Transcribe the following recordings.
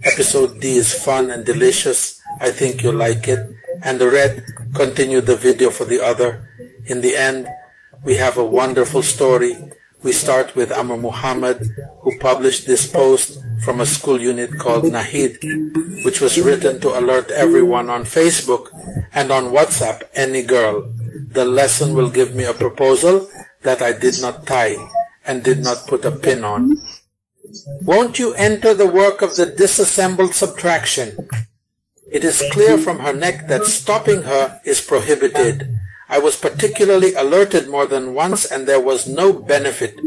Episode D is fun and delicious. I think you'll like it. And the red, continue the video for the other. In the end, we have a wonderful story. We start with Amr Muhammad, who published this post from a school unit called Nahid, which was written to alert everyone on Facebook and on WhatsApp, any girl. The lesson will give me a proposal that I did not tie and did not put a pin on. Won't you enter the work of the disassembled subtraction? It is clear from her neck that stopping her is prohibited. I was particularly alerted more than once and there was no benefit,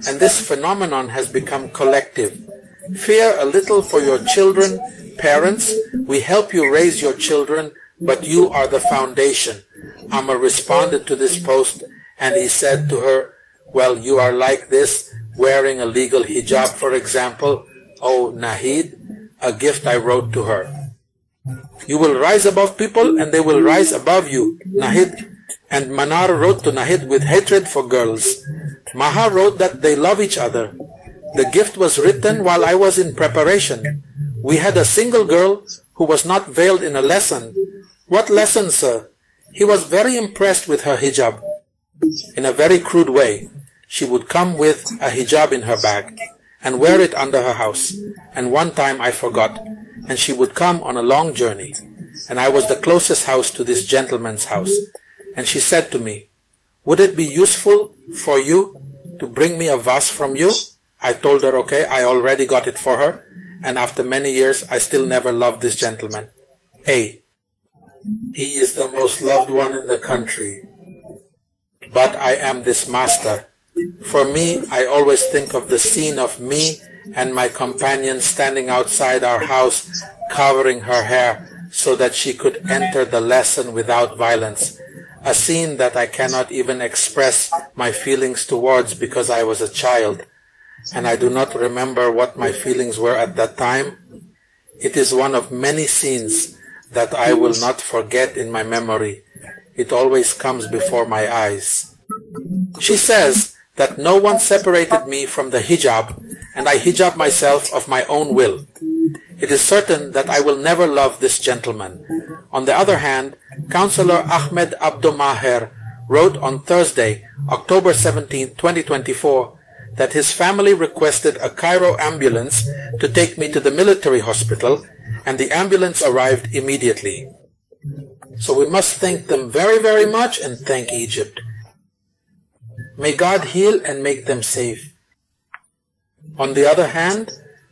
and this phenomenon has become collective. Fear a little for your children. Parents, we help you raise your children, but you are the foundation. Amr responded to this post and he said to her, well, you are like this, wearing a legal hijab, for example. Oh, Nahid, a gift I wrote to her. You will rise above people and they will rise above you, Nahid. And Manar wrote to Nahid with hatred for girls. Maha wrote that they love each other. The gift was written while I was in preparation. We had a single girl who was not veiled in a lesson. What lesson, sir? He was very impressed with her hijab. In a very crude way, she would come with a hijab in her bag and wear it under her house. And one time I forgot, and she would come on a long journey. And I was the closest house to this gentleman's house. And she said to me, would it be useful for you to bring me a vase from you? I told her, okay, I already got it for her. And after many years, I still never loved this gentleman. A. He is the most loved one in the country. But I am this master. For me, I always think of the scene of me and my companion standing outside our house, covering her hair so that she could enter the lesson without violence. A scene that I cannot even express my feelings towards because I was a child, and I do not remember what my feelings were at that time. It is one of many scenes that I will not forget in my memory. It always comes before my eyes. She says that no one separated me from the hijab, and I hijab myself of my own will. It is certain that I will never love this gentleman. On the other hand, Counselor Ahmed Abdo Maher wrote on Thursday, October 17, 2024, that his family requested a Cairo ambulance to take me to the military hospital, and the ambulance arrived immediately. So we must thank them very, very much and thank Egypt. May God heal and make them safe. On the other hand,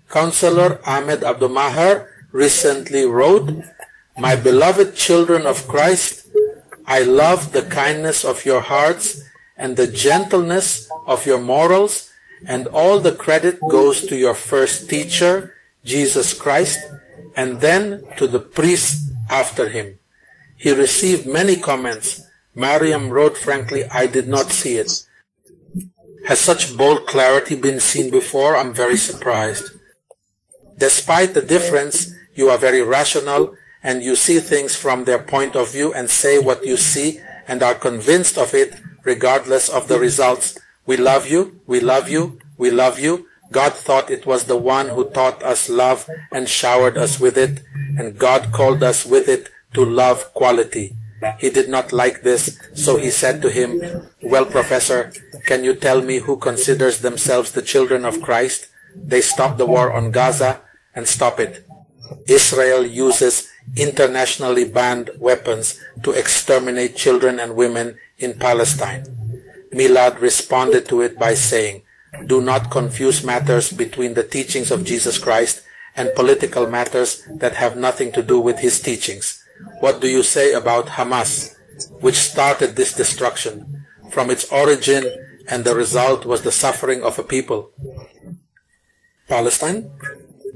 Counselor Ahmed Abdo Maher recently wrote, my beloved children of Christ, I love the kindness of your hearts and the gentleness of your morals, and all the credit goes to your first teacher, Jesus Christ, and then to the priests after him. He received many comments. Mariam wrote, frankly, I did not see it. Has such bold clarity been seen before? I'm very surprised. Despite the difference, you are very rational and you see things from their point of view and say what you see and are convinced of it regardless of the results. We love you, we love you, we love you. God thought it was the one who taught us love and showered us with it, and God called us with it to love quality. He did not like this, so he said to him, well, Professor, can you tell me who considers themselves the children of Christ? They stop the war on Gaza and stop it. Israel uses internationally banned weapons to exterminate children and women in Palestine. Milad responded to it by saying, do not confuse matters between the teachings of Jesus Christ and political matters that have nothing to do with his teachings. What do you say about Hamas, which started this destruction from its origin, and the result was the suffering of a people? Palestine?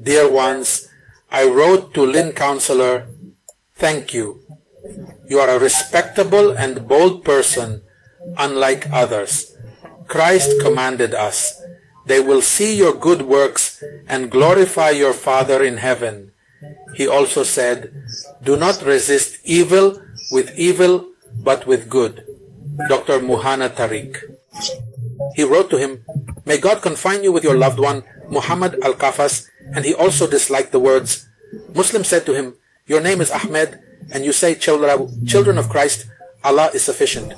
Dear ones, I wrote to Lynn Counselor, thank you. You are a respectable and bold person, unlike others. Christ commanded us, they will see your good works and glorify your Father in heaven. He also said, do not resist evil with evil, but with good. Dr. Muhana Tariq. He wrote to him, may God confine you with your loved one, Muhammad Al-Qafas, and he also disliked the words. Muslims said to him, "Your name is Ahmed, and you say, children of Christ, Allah is sufficient.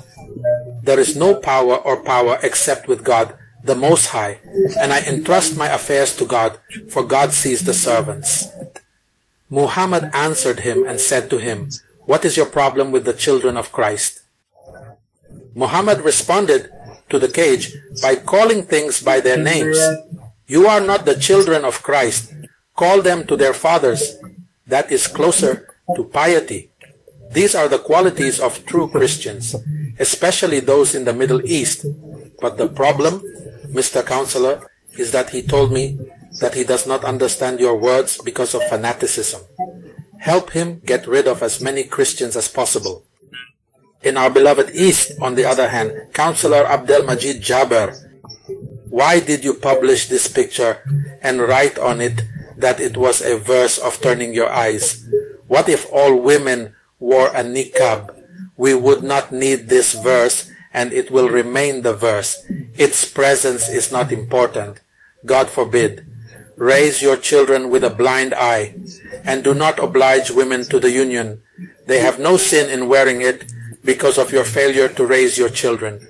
There is no power except with God, the Most High, and I entrust my affairs to God, for God sees the servants." Muhammad answered him and said to him, "What is your problem with the children of Christ?" Muhammad responded to the cage by calling things by their names. "You are not the children of Christ. Call them to their fathers. That is closer to piety. These are the qualities of true Christians, especially those in the Middle East. But the problem, Mr. Counselor, is that he told me that he does not understand your words because of fanaticism. Help him get rid of as many Christians as possible." In our beloved East, on the other hand, Counselor Abdel Majid Jaber, why did you publish this picture and write on it that it was a verse of turning your eyes? What if all women wore a niqab? We would not need this verse, and it will remain the verse. Its presence is not important. God forbid. Raise your children with a blind eye, and do not oblige women to the union. They have no sin in wearing it because of your failure to raise your children.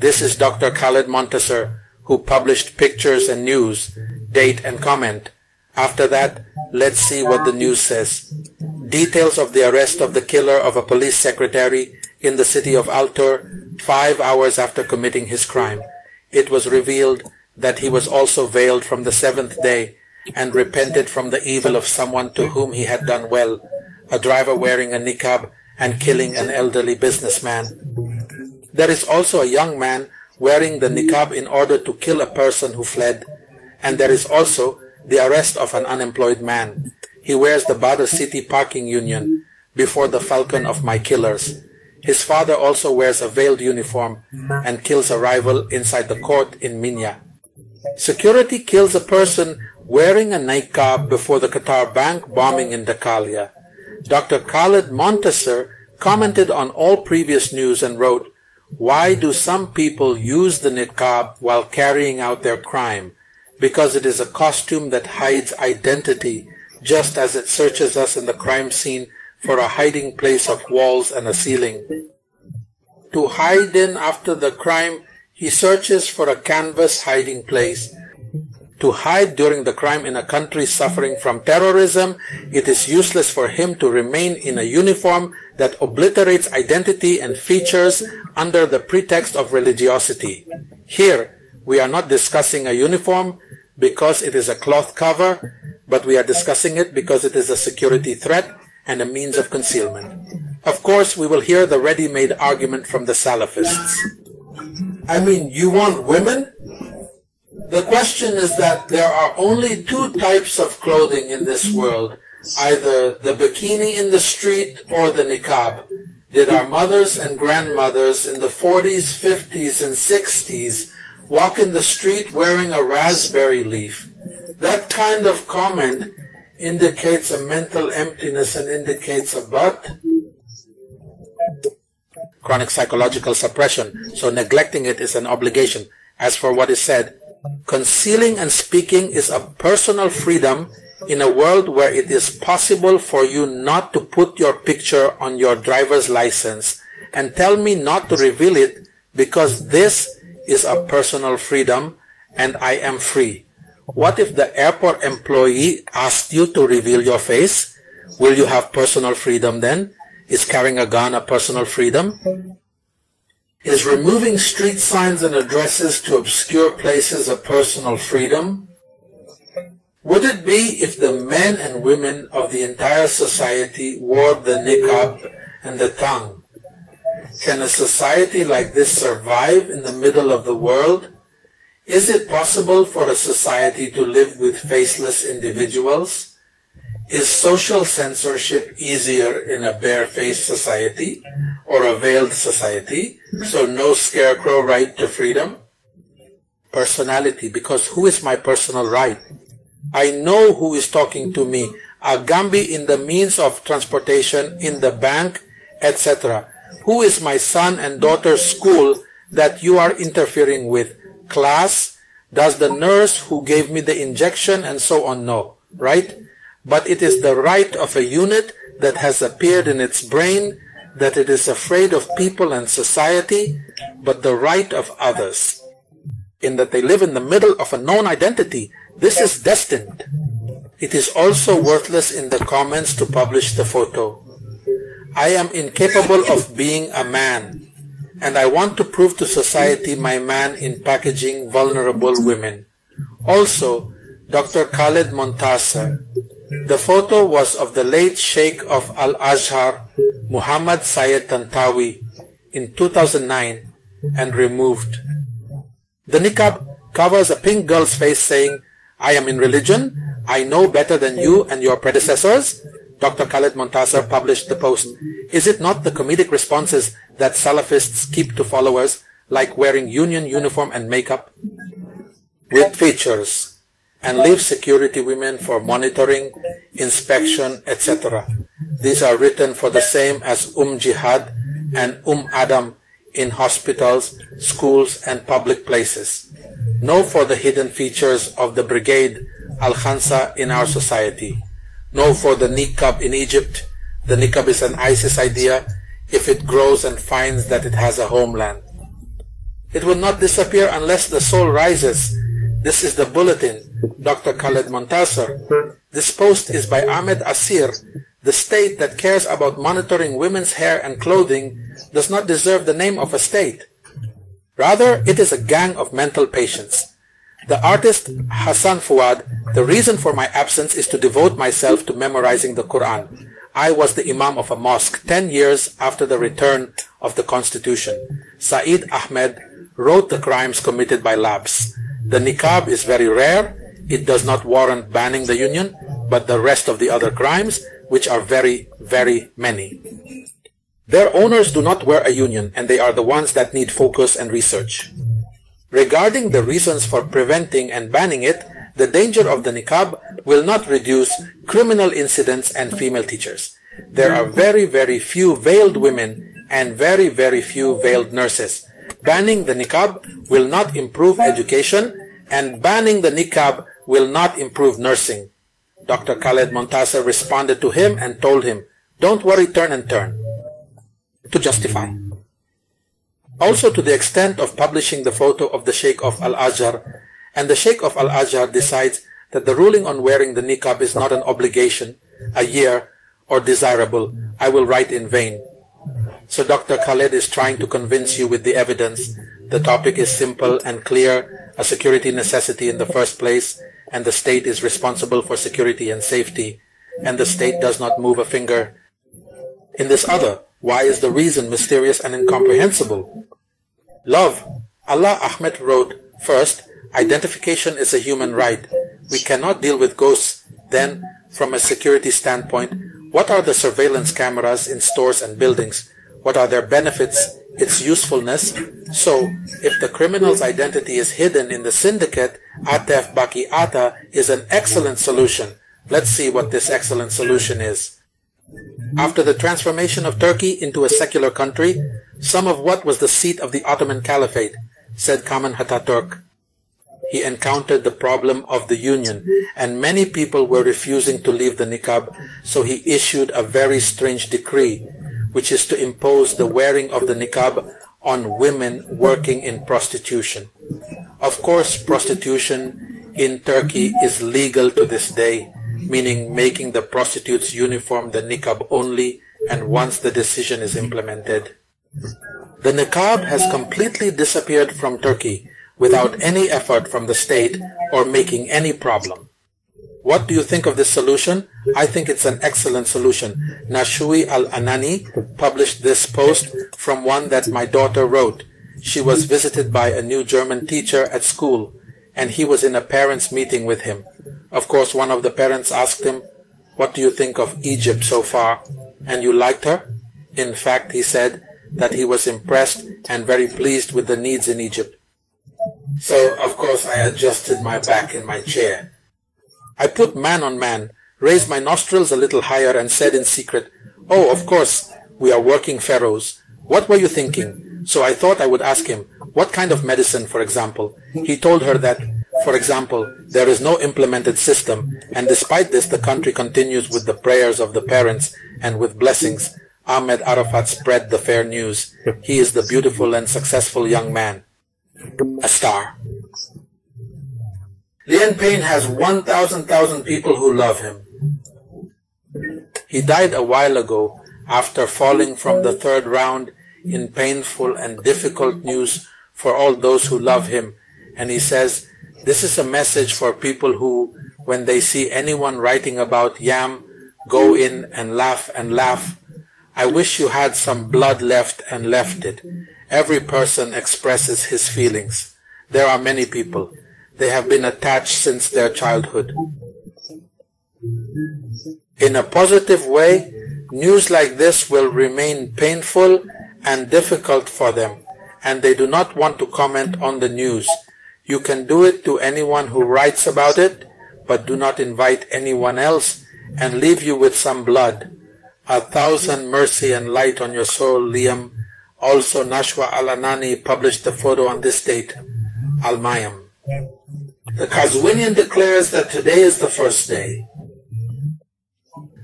This is Dr. Khaled Montaser, who published pictures and news, date and comment. After that, let's see what the news says. Details of the arrest of the killer of a police secretary in the city of Altor 5 hours after committing his crime. It was revealed that he was also veiled from the 7th day and repented from the evil of someone to whom he had done well, a driver wearing a niqab and killing an elderly businessman. There is also a young man wearing the niqab in order to kill a person who fled, and there is also the arrest of an unemployed man. He wears the Badr City Parking Union before the falcon of my killers. His father also wears a veiled uniform and kills a rival inside the court in Minya. Security kills a person wearing a niqab before the Qatar Bank bombing in Dakalia. Dr. Khaled Montaser commented on all previous news and wrote, "Why do some people use the niqab while carrying out their crime? Because it is a costume that hides identity, just as it searches us in the crime scene for a hiding place of walls and a ceiling. To hide in after the crime, he searches for a canvas hiding place. To hide during the crime in a country suffering from terrorism, it is useless for him to remain in a uniform that obliterates identity and features under the pretext of religiosity. Here, we are not discussing a uniform because it is a cloth cover, but we are discussing it because it is a security threat and a means of concealment." Of course, we will hear the ready-made argument from the Salafists. I mean, you want women? The question is that there are only two types of clothing in this world, either the bikini in the street or the niqab. Did our mothers and grandmothers in the 40s, 50s, and 60s walk in the street wearing a raspberry leaf? That kind of comment indicates a mental emptiness and indicates a chronic psychological suppression, so neglecting it is an obligation. As for what is said, concealing and speaking is a personal freedom in a world where it is possible for you not to put your picture on your driver's license, and tell me not to reveal it because this is a personal freedom and I am free. What if the airport employee asked you to reveal your face? Will you have personal freedom then? Is carrying a gun a personal freedom? Is removing street signs and addresses to obscure places a personal freedom? Would it be if the men and women of the entire society wore the niqab and the tongue? Can a society like this survive in the middle of the world? Is it possible for a society to live with faceless individuals? Is social censorship easier in a bare-faced society or a veiled society, so no scarecrow right to freedom? Personality, because who is my personal right? I know who is talking to me. A Gambi in the means of transportation, in the bank, etc. Who is my son and daughter's school that you are interfering with? Class? Does the nurse who gave me the injection and so on know? right? But it is the right of a unit that has appeared in its brain that it is afraid of people and society, but the right of others, in that they live in the middle of a known identity. This is destined. It is also worthless in the comments to publish the photo. I am incapable of being a man, and I want to prove to society my man in packaging vulnerable women. Also, Dr. Khaled Montaser. The photo was of the late Sheikh of Al-Azhar, Muhammad Syed Tantawi, in 2009 and removed. The niqab covers a pink girl's face saying, "I am in religion, I know better than you and your predecessors." Dr. Khaled Montaser published the post. Is it not the comedic responses that Salafists keep to followers, like wearing union uniform and makeup with features, and leave security women for monitoring, inspection, etc.? These are written for the same as Jihad and Adam in hospitals, schools, and public places. No for the hidden features of the brigade Al-Khansa in our society. No for the niqab in Egypt. The niqab is an ISIS idea if it grows and finds that it has a homeland. It will not disappear unless the soul rises. This is the bulletin, Dr. Khaled Montaser. This post is by Ahmed Asir. The state that cares about monitoring women's hair and clothing does not deserve the name of a state. Rather, it is a gang of mental patients. The artist Hassan Fouad, the reason for my absence is to devote myself to memorizing the Quran. I was the imam of a mosque 10 years after the return of the constitution. Saeed Ahmed wrote the crimes committed by labs. The niqab is very rare. It does not warrant banning the union, but the rest of the other crimes, which are very, very many. Their owners do not wear a union, and they are the ones that need focus and research. Regarding the reasons for preventing and banning it, the danger of the niqab will not reduce criminal incidents and female teachers. There are very, very few veiled women and very, very few veiled nurses. Banning the niqab will not improve education, and banning the niqab will not improve nursing. Dr. Khaled Montaser responded to him and told him, "Don't worry, turn and turn," to justify. Also, to the extent of publishing the photo of the Sheikh of Al-Azhar, and the Sheikh of Al-Azhar decides that the ruling on wearing the niqab is not an obligation, a year, or desirable, I will write in vain. So Dr. Khaled is trying to convince you with the evidence. The topic is simple and clear, a security necessity in the first place, and the state is responsible for security and safety, and the state does not move a finger. In this other, why is the reason mysterious and incomprehensible? Love. Allah Ahmed wrote, first, identification is a human right. We cannot deal with ghosts. Then, from a security standpoint, what are the surveillance cameras in stores and buildings? What are their benefits, its usefulness? So, if the criminal's identity is hidden in the syndicate, Atef Baki Ata is an excellent solution. Let's see what this excellent solution is. After the transformation of Turkey into a secular country, some of what was the seat of the Ottoman Caliphate, said Kamal Ataturk, he encountered the problem of the union, and many people were refusing to leave the niqab, so he issued a very strange decree, which is to impose the wearing of the niqab on women working in prostitution. Of course, prostitution in Turkey is legal to this day, meaning making the prostitutes' uniform the niqab only, and once the decision is implemented. The niqab has completely disappeared from Turkey without any effort from the state or making any problem. What do you think of this solution? I think it's an excellent solution. Nashui Al-Anani published this post from one that my daughter wrote. She was visited by a new German teacher at school, and he was in a parents' meeting with him. Of course, one of the parents asked him, "What do you think of Egypt so far? And you liked her?" In fact, he said that he was impressed and very pleased with the needs in Egypt. So, of course, I adjusted my back in my chair. I put man on man, raised my nostrils a little higher, and said in secret, "Oh, of course, we are working pharaohs. What were you thinking?" So I thought I would ask him, what kind of medicine, for example? He told her that For example, there is no implemented system, and despite this, the country continues with the prayers of the parents and with blessings. Ahmed Arafat spread the fair news. He is the beautiful and successful young man. A star. Liam Payne has 1,000 people who love him. He died a while ago after falling from the third round in painful and difficult news for all those who love him. And he says, this is a message for people who, when they see anyone writing about Yam, go in and laugh and laugh. I wish you had some blood left and left it. Every person expresses his feelings. There are many people. They have been attached since their childhood. In a positive way, news like this will remain painful and difficult for them, and they do not want to comment on the news. You can do it to anyone who writes about it, but do not invite anyone else and leave you with some blood. 1,000 mercy and light on your soul, Liam. Also, Nashwa Al-Anani published the photo on this date, Al-Mayam. The Qazwinian declares that today is the first day.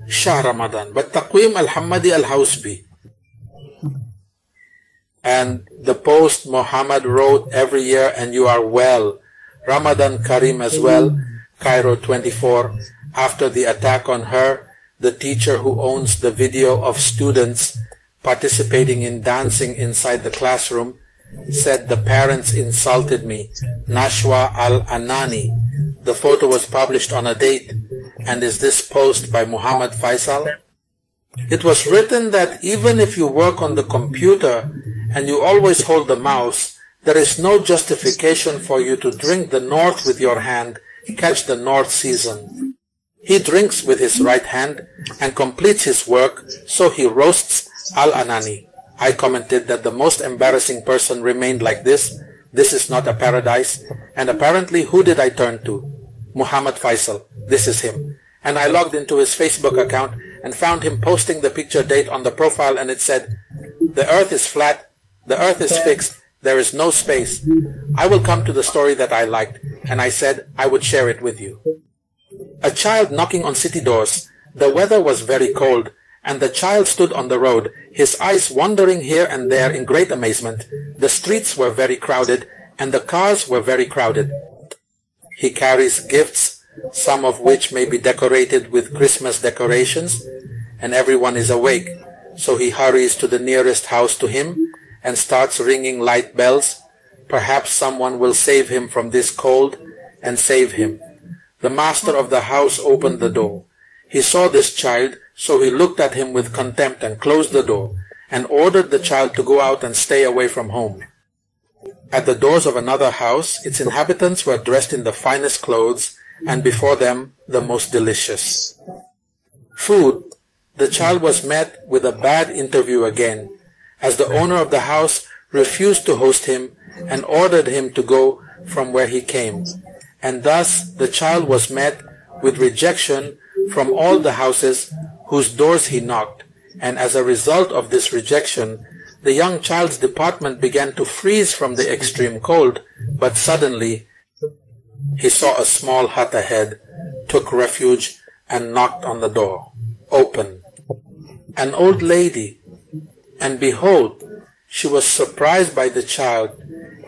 Shah Ramadan, but Taqweem Al-Hammadi Al-Hawsbi. And the post Muhammad wrote every year, and you are well. Ramadan Kareem as well, Cairo 24. After the attack on her, the teacher who owns the video of students participating in dancing inside the classroom said the parents insulted me. Nashwa Al-Anani. The photo was published on a date. And is this post by Muhammad Faisal? It was written that even if you work on the computer and you always hold the mouse, there is no justification for you to drink the north with your hand, catch the north season. He drinks with his right hand and completes his work, so he roasts Al-Anani. I commented that the most embarrassing person remained like this. This is not a paradise. And apparently, who did I turn to? Muhammad Faisal. This is him. And I logged into his Facebook account and found him posting the picture date on the profile, and it said, the earth is flat, the earth is fixed, there is no space. I will come to the story that I liked, and I said I would share it with you. A child knocking on city doors. The weather was very cold, and the child stood on the road, his eyes wandering here and there in great amazement. The streets were very crowded, and the cars were very crowded. He carries gifts, some of which may be decorated with Christmas decorations, and everyone is awake. So he hurries to the nearest house to him and starts ringing light bells. Perhaps someone will save him from this cold and save him. The master of the house opened the door. He saw this child, so he looked at him with contempt and closed the door and ordered the child to go out and stay away from home. At the doors of another house, its inhabitants were dressed in the finest clothes, and before them the most delicious food. The child was met with a bad interview again, as the owner of the house refused to host him and ordered him to go from where he came. And thus the child was met with rejection from all the houses whose doors he knocked. And as a result of this rejection, the young child's department began to freeze from the extreme cold, but suddenly he saw a small hut ahead, took refuge, and knocked on the door. Open. An old lady, and behold, she was surprised by the child,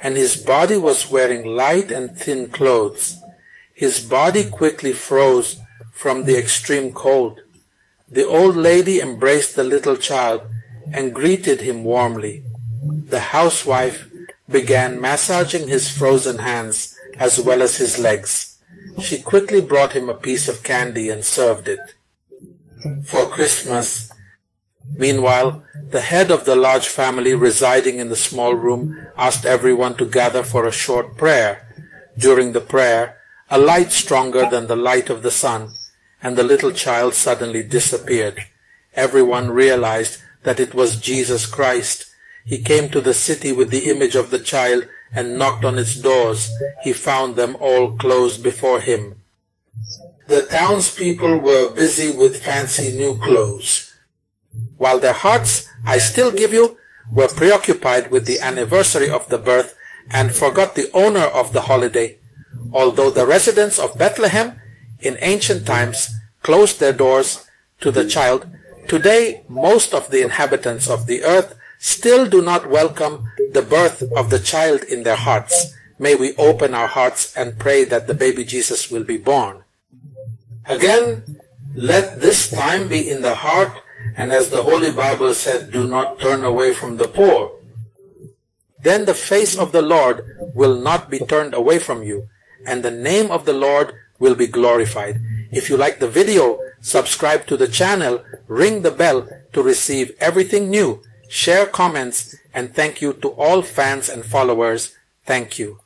and his body was wearing light and thin clothes. His body quickly froze from the extreme cold. The old lady embraced the little child and greeted him warmly. The housewife began massaging his frozen hands as well as his legs. She quickly brought him a piece of candy and served it for Christmas. Meanwhile, the head of the large family residing in the small room asked everyone to gather for a short prayer. During the prayer, a light stronger than the light of the sun and the little child suddenly disappeared. Everyone realized that it was Jesus Christ. He came to the city with the image of the child and knocked on its doors. He found them all closed before him. The townspeople were busy with fancy new clothes, while their hearts, I still give you, were preoccupied with the anniversary of the birth and forgot the owner of the holiday. Although the residents of Bethlehem in ancient times closed their doors to the child, today most of the inhabitants of the earth still do not welcome the birth of the child in their hearts. May we open our hearts and pray that the baby Jesus will be born. Again, let this time be in the heart, and as the Holy Bible said, do not turn away from the poor. Then the face of the Lord will not be turned away from you, and the name of the Lord will be glorified. If you like the video, subscribe to the channel, ring the bell to receive everything new, share comments, and thank you to all fans and followers. Thank you.